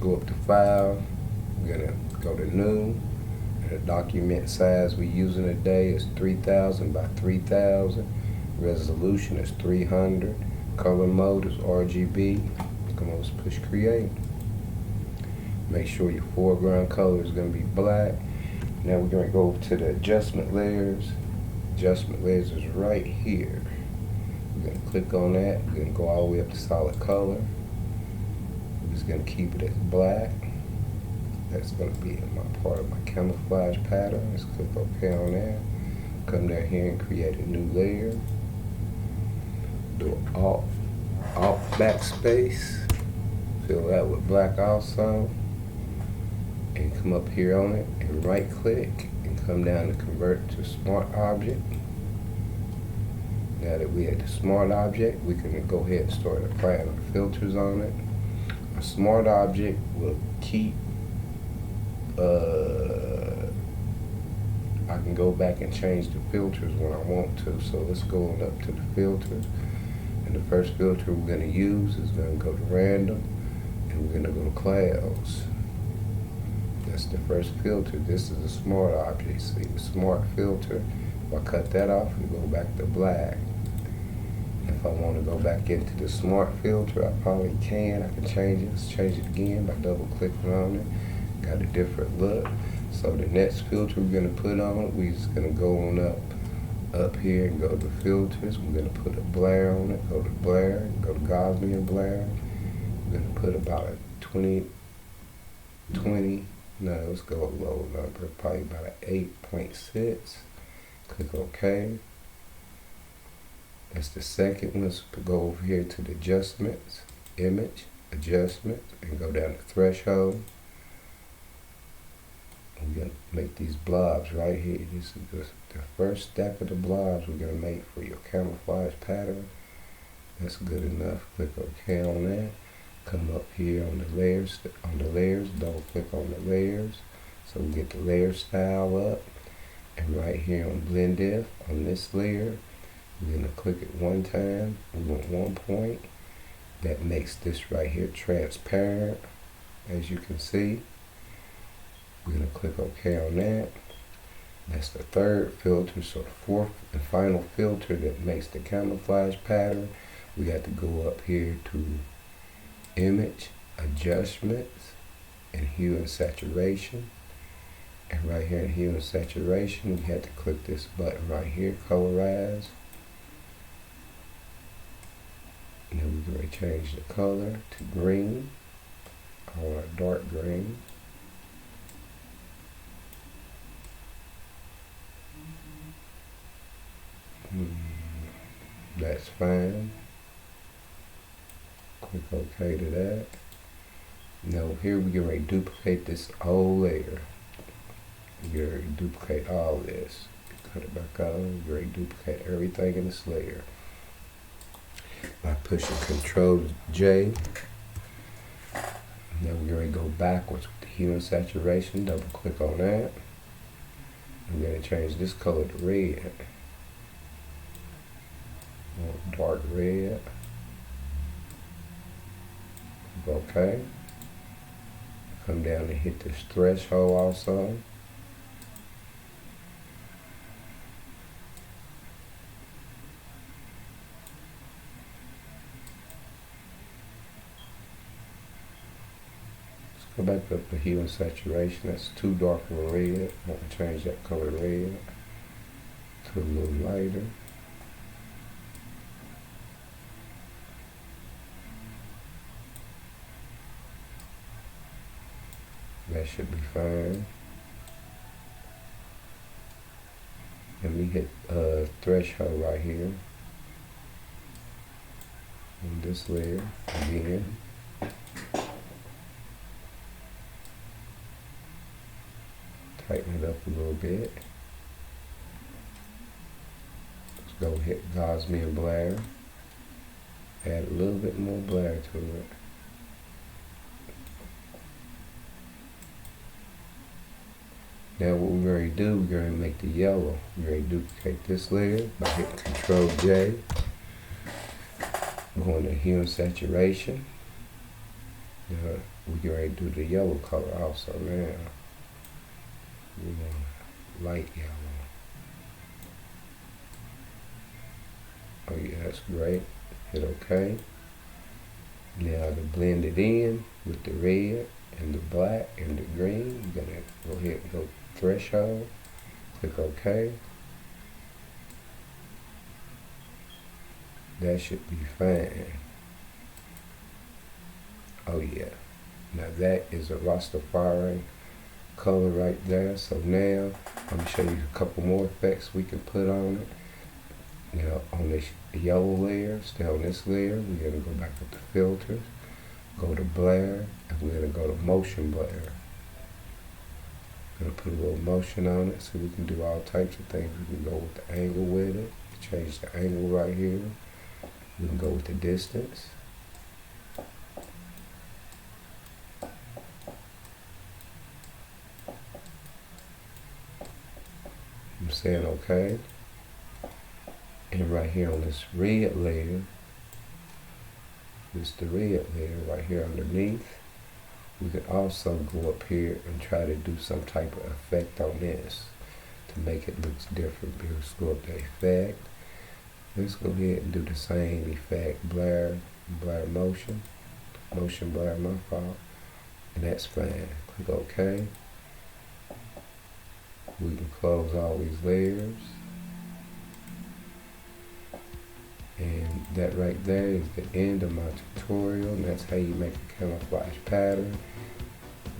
go up to File. We're gonna go to New. And the document size we using today is 3000 by 3000. Resolution is 300. Color mode is RGB. Come on, let's push create. Make sure your foreground color is going to be black. Now we're going to go to the adjustment layers. Adjustment layers is right here. We're going to click on that. We're going to go all the way up to solid color. We're just going to keep it as black. That's going to be my part of my camouflage pattern. Let's click OK on that. Come down here and create a new layer. Do Alt backspace. Fill that with black also. And come up here on it and right click and come down and convert to smart object. Now that we have the smart object, we can go ahead and start applying our filters on it. A smart object will keep, I can go back and change the filters when I want to. So let's go on up to the filters. And the first filter we're going to use is going to go to random and we're going to go to clouds. That's the first filter. This is a smart object. See the smart filter. If I cut that off and go back to black. If I want to go back into the smart filter, I probably can. I can change it. Let's change it again by double clicking on it. Got a different look. So the next filter we're going to put on, we're just going to go on up here and go to filters. We're going to put a blare on it. Go to blare. Go to Gaussian blare. We're going to put about a 20. No, let's go a low number, probably about an 8.6. Click OK. That's the second one. Let's go over here to the adjustments, image, adjustments, and go down to threshold. We're going to make these blobs right here. This is the first stack of the blobs we're going to make for your camouflage pattern. That's good enough. Click OK on that. Come up here on the layers, double click on the layers. So we get the layer style up. And right here on blend if, on this layer, we're going to click it one time. We want 1 point. That makes this right here transparent, as you can see. We're going to click OK on that. That's the third filter. So the fourth and final filter that makes the camouflage pattern, we got to go up here to image, adjustments, and hue and saturation. And right here in hue and saturation, we had to click this button right here, colorize. And then we're going to change the color to green. I want a dark green. That's fine. Click OK to that. Now here we're going to duplicate this whole layer. We're going to duplicate all this. Cut it back on. We're going to duplicate everything in this layer by pushing Control J. Now we're going to go backwards with the hue and saturation. Double click on that. We're going to change this color to red. Dark red. OK. Come down and hit this threshold also. Let's go back up to hue and saturation. That's too dark of a red. I want to change that color red to a little lighter. That should be fine. And we hit threshold right here on this layer again. Tighten it up a little bit. Let's go hit Gaussian blare. Add a little bit more blare to it. Now what we're going to do, we're going to make the yellow. We're going to duplicate this layer by hitting Control J. Going to hue and saturation. we get ready to do the yellow color also now. We want light yellow. Oh yeah, that's great. Hit OK. Now to blend it in with the red and the black and the green, you're gonna go ahead and go threshold. Click OK. That should be fine. Oh yeah. Now that is a Rastafari color right there. So now I'm gonna show you a couple more effects we can put on it. Now on this yellow layer, stay on this layer, we're gonna go back up to filters, go to blur, and we're gonna go to motion blur. Gonna put a little motion on it so we can do all types of things. We can go with the angle with it, change the angle right here. We can go with the distance. I'm saying OK. And right here on this red layer, this the red layer right here underneath, we could also go up here and try to do some type of effect on this to make it look different. Let's go up to effect. Let's go ahead and do the same effect, blur motion blur, my fault, and that's fine. Click OK. We can close all these layers. And that right there is the end of my tutorial, and that's how you make a camouflage pattern.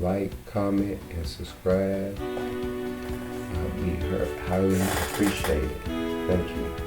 Like, comment, and subscribe. I'll be highly appreciated. Thank you.